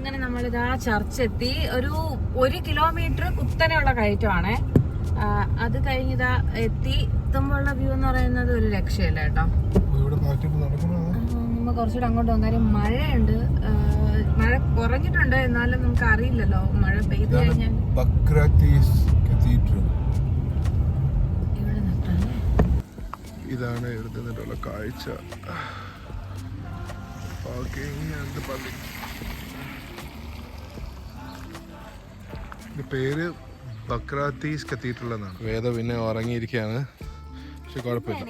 അങ്ങനെ നമ്മളിതാ ചർച്ച് എത്തി. ഒരു 1 കിലോമീറ്റർ കുത്തനെയുള്ള കയറ്റമാണ്. അത് കഴിഞ്ഞിതാ എത്തുമ്പോഴുള്ള വ്യൂ എന്ന് പറയുന്നത് ഒരു രക്ഷയില്ല കേട്ടോ. നമ്മ കുറച്ചുകൂടെ അങ്ങോട്ട് വന്നാലും മഴയുണ്ട്. മഴ കുറഞ്ഞിട്ടുണ്ട്, എന്നാലും നമുക്ക് അറിയില്ലല്ലോ മഴ പെയ്തു കഴിഞ്ഞാൽ. ഇതാണ് ഇവിടെ നിന്നിട്ടുള്ള കാഴ്ച. പേര് ബക്രാത്തീസ് കത്തീഡ്രൽ എന്നാണ്. വേദ പിന്നെ ഉറങ്ങിയിരിക്കുകയാണ്, പക്ഷെ കുഴപ്പമില്ല.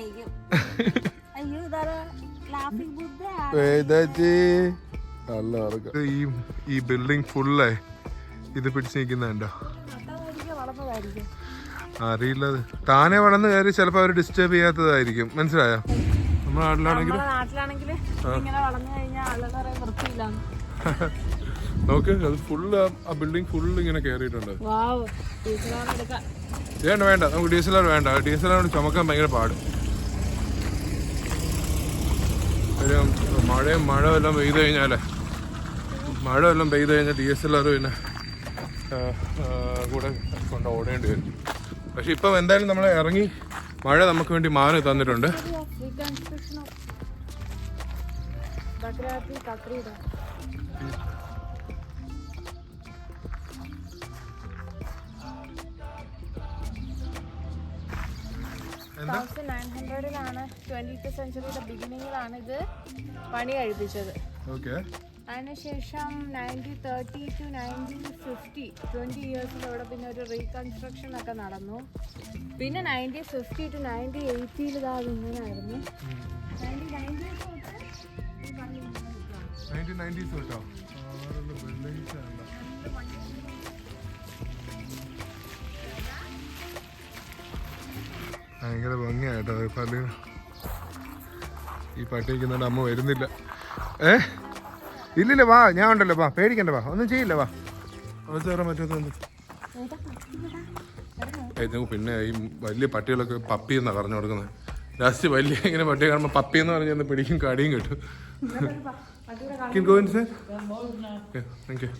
നല്ല ഉറക്കം. ഈ ബിൽഡിംഗ് ഫുള്ളേ ഇത് പിടിച്ച് നിൽക്കുന്നുണ്ടോ അറിയില്ല. താനെ വളർന്ന് കയറി ചിലപ്പോ അവര് ഡിസ്റ്റർബ് ചെയ്യാത്തതായിരിക്കും. മനസ്സിലായോ? നമ്മുടെ നാട്ടിലാണെങ്കിൽ നോക്ക്, അത് ഫുള്ള് ആ ബിൽഡിംഗ് ഫുള്ള് ഇങ്ങനെ കയറിയിട്ടുണ്ട്. വേണ്ട, നമുക്ക് DSLR വേണ്ട. DSLR ചുമക്കാൻ ഭയങ്കര പാട്. മഴ വല്ലതും പെയ്ത് കഴിഞ്ഞാൽ DSLR പിന്നെ കൂടെ കൊണ്ട് ഓടേണ്ടി വരും. പക്ഷെ ഇപ്പം എന്തായാലും നമ്മൾ ഇറങ്ങി, മഴ നമുക്ക് വേണ്ടി മാറി തന്നിട്ടുണ്ട്. ബിഗിനിങ്ങിലാണ് ഇത് പണി കഴിപ്പിച്ചത്. അതിനുശേഷം 1930 to 1950 20 ഇയേഴ്സിൽ ഇവിടെ പിന്നെ ഒരു റീകൺസ്ട്രക്ഷൻ ഒക്കെ നടന്നു. പിന്നെ 1950 to 1980 ഇതാ ഇങ്ങനെയായിരുന്നു. 1990s കേട്ടോ. ഭയങ്കര ഭംഗിയായിട്ടോ പള്ളി. ഈ പട്ടിക്കുന്നുണ്ട്, അമ്മ വരുന്നില്ല. ഇല്ലില്ല, വാ, ഞാൻ ഉണ്ടല്ലോ, വാ, പേടിക്കണ്ട, വാ, ഒന്നും ചെയ്യില്ല, വാ. കയറാൻ പറ്റാത്ത പിന്നെ ഈ വലിയ പട്ടികളൊക്കെ പപ്പി എന്നാ പറഞ്ഞു കൊടുക്കുന്നത്. ലാസ്റ്റ് വലിയ ഇങ്ങനെ പട്ടിയെ കാണുമ്പോൾ പപ്പി എന്ന് പറഞ്ഞ് പിടിക്കും, കടിയും കിട്ടും. Thank you.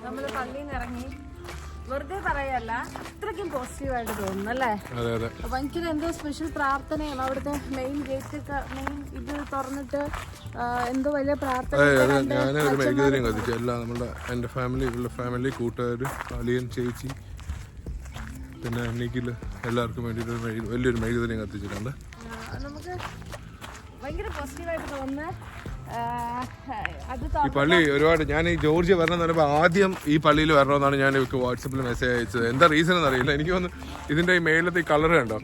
നമ്മള് പള്ളിയിൽ നിന്ന് ഇറങ്ങി, വെറുതെ പറയല്ല, അത്രയ്ക്കും പോസിറ്റീവായിട്ട് തോന്നുന്നു അല്ലേ? ഭയങ്കര എന്തോ സ്പെഷ്യൽ പ്രാർത്ഥനയാണ്. അവിടുത്തെ മെയിൻ ഗേറ്റ് ഇത് തുറന്നിട്ട് എന്തോ വലിയ പ്രാർത്ഥന. ഞാനൊരു മെഴുകുതിരിയും കത്തിച്ചു. എല്ലാം എൻ്റെ ഫാമിലി കൂട്ടുകാർ, അളിയൻ, ചേച്ചി, പിന്നെ അന്നിക്കില് എല്ലാവർക്കും വേണ്ടിയിട്ട് വലിയൊരു മെഴുകുതിരിയും കത്തിച്ചിട്ടുണ്ട്. നമുക്ക് ഭയങ്കര പോസിറ്റീവായിട്ട് തോന്നുന്നു. ഈ പള്ളി ഒരുപാട്, ഞാൻ ഈ ജോർജിയ വരണമെന്ന് പറയുമ്പോൾ ആദ്യം ഈ പള്ളിയിൽ വരണമെന്നാണ് ഞാൻ ഇവർക്ക് വാട്സപ്പിൽ മെസ്സേജ് അയച്ചത്. എന്താ റീസൺ എന്നറിയില്ല. എനിക്ക് തോന്നുന്നു ഇതിന്റെ ഈ മേലത്തെ ഈ കളർ കണ്ടോ,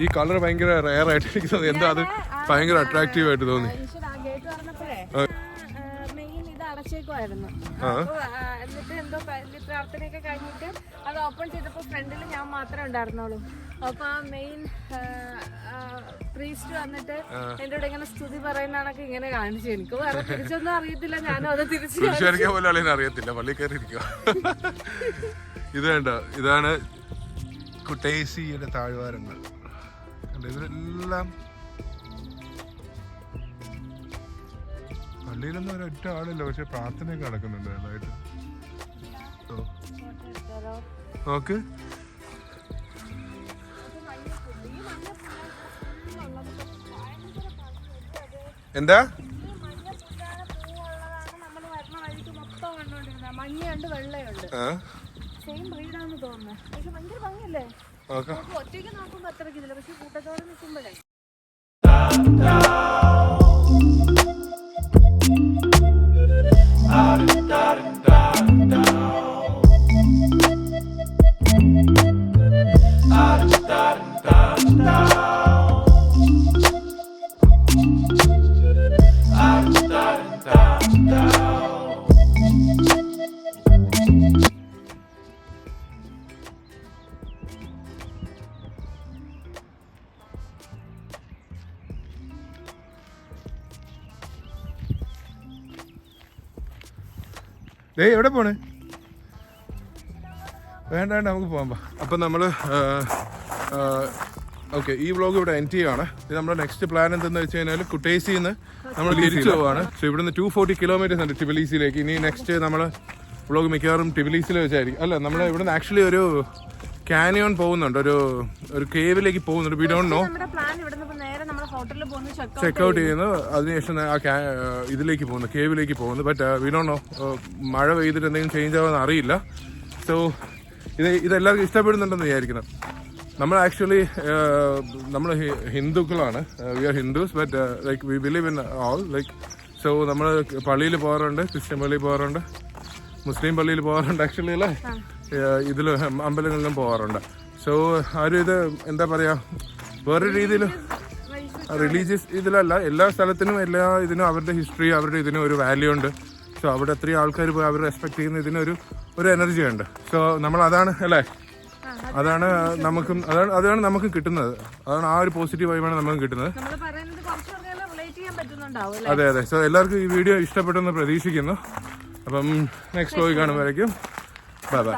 ഈ കളർ ഭയങ്കര റെയർ ആയിട്ട് എനിക്ക് തോന്നി. എന്താ അത് ഭയങ്കര അട്രാക്റ്റീവ് ആയിട്ട് തോന്നി. അടച്ചേക്കുമായിരുന്നു. എന്നിട്ട് എന്തോ പ്രാർത്ഥനയൊക്കെ കഴിഞ്ഞിട്ട് അത് ഓപ്പൺ ചെയ്തപ്പോൾ ഫ്രണ്ടിൽ ഞാൻ മാത്രമേ ഉണ്ടായിരുന്നുള്ളൂ. അപ്പൊ ആ മെയിൻ പ്രീസ്റ്റ് വന്നിട്ട് എന്റെ കൂടെ ഇങ്ങനെ സ്തുതി പറയുന്നതാണൊക്കെ ഇങ്ങനെ കാണിച്ചു. എനിക്ക് വേറെ തിരിച്ചൊന്നും അറിയത്തില്ല, ഞാനും അത് അറിയത്തില്ല. പള്ളി കയറിയിരിക്കുക. ഇത് കണ്ടോ, ഇതാണ് കുട്ടേസിയുടെ താഴ്വാരങ്ങൾ. ഇതെല്ലാം പള്ളിയിലൊന്നും ഒരൊറ്റ ആളില്ല, പക്ഷെ പ്രാർത്ഥനയൊക്കെ നടക്കുന്നുണ്ട് നന്നായിട്ട്. നോക്ക്, എന്താ മഞ്ഞയുണ്ട് വെള്ളയുണ്ട്, സെയിം ബ്രീഡാന്ന് തോന്നുന്നു. പക്ഷെ ഭയങ്കര ഭംഗിയല്ലേ? നോക്കാം. ഒറ്റയ്ക്ക് നോക്കുമ്പോ അത്രയ്ക്ക് ഇതില്ല, പക്ഷെ കൂട്ടത്തോടെ നിൽക്കുമ്പോഴേ എവിടെ പോണേ? വേണ്ട നമുക്ക് പോകാം. അപ്പം നമ്മൾ ഓക്കെ, ഈ വ്ളോഗ് ഇവിടെ എൻഡ് ചെയ്യുകയാണ്. ഇത് നമ്മുടെ നെക്സ്റ്റ് പ്ലാൻ എന്തെന്ന് വെച്ച് കഴിഞ്ഞാൽ കുട്ടേസിയിൽ നിന്ന് നമ്മൾ തിരിച്ചു പോവാണ്. സോ ഇവിടുന്ന് 240 കിലോമീറ്റേഴ്സ് ഉണ്ട് ടിബിലീസിലേക്ക്. ഇനി നെക്സ്റ്റ് നമ്മൾ വ്ളോഗ് മിക്കവാറും ടിബിലീസിൽ വെച്ചായിരിക്കും. അല്ല, നമ്മൾ ഇവിടുന്ന് ആക്ച്വലി ഒരു കാനിയോൺ പോകുന്നുണ്ട്, ഒരു കേവിലേക്ക് പോകുന്നുണ്ട്. We don't know. ചെക്കൗട്ട് ചെയ്യുന്നു, അതിനുശേഷം ഇതിലേക്ക് പോകുന്നു, കേവിലേക്ക് പോകുന്നു. ബട്ട് വി ഡോണ്ട് നോ, മഴ പെയ്തിട്ട് എന്തെങ്കിലും ചേഞ്ച് ആവുമെന്ന് അറിയില്ല. സോ ഇതെല്ലാവർക്കും ഇഷ്ടപ്പെടുന്നുണ്ടെന്ന് വിചാരിക്കണം. നമ്മൾ ആക്ച്വലി നമ്മൾ ഹിന്ദുക്കളാണ്, we are Hindus, but like we believe in all. Like so നമ്മൾ പള്ളിയിൽ പോകാറുണ്ട്, ക്രിസ്ത്യൻ പള്ളിയിൽ പോകാറുണ്ട്, മുസ്ലിം പള്ളിയിൽ പോകാറുണ്ട്, ആക്ച്വലി അല്ലേ, ഇതിൽ അമ്പലങ്ങളിലും പോകാറുണ്ട്. സോ ആരും ഇത് എന്താ പറയുക, വേറൊരു രീതിയിൽ റിലീജിയസ് ഇതിലല്ല. എല്ലാ സ്ഥലത്തിനും എല്ലാ ഇതിനും അവരുടെ ഹിസ്റ്ററി, അവരുടെ ഇതിനും ഒരു വാല്യൂ ഉണ്ട്. സോ അവിടെ അത്രയും ആൾക്കാർ പോയി അവർ റെസ്പെക്ട് ചെയ്യുന്ന ഇതിനൊരു എനർജി ഉണ്ട്. സോ നമ്മൾ അതാണ് അല്ലേ, അതാണ് നമുക്ക് കിട്ടുന്നത്. അതാണ് ആ ഒരു പോസിറ്റീവ് വൈബാണ് നമുക്ക് കിട്ടുന്നത്. അതെ. സോ എല്ലാവർക്കും ഈ വീഡിയോ ഇഷ്ടപ്പെട്ടെന്ന് പ്രതീക്ഷിക്കുന്നു. അപ്പം നെക്സ്റ്റ് വ്ളോഗ് കാണുമ്പോഴേക്കും ബൈ.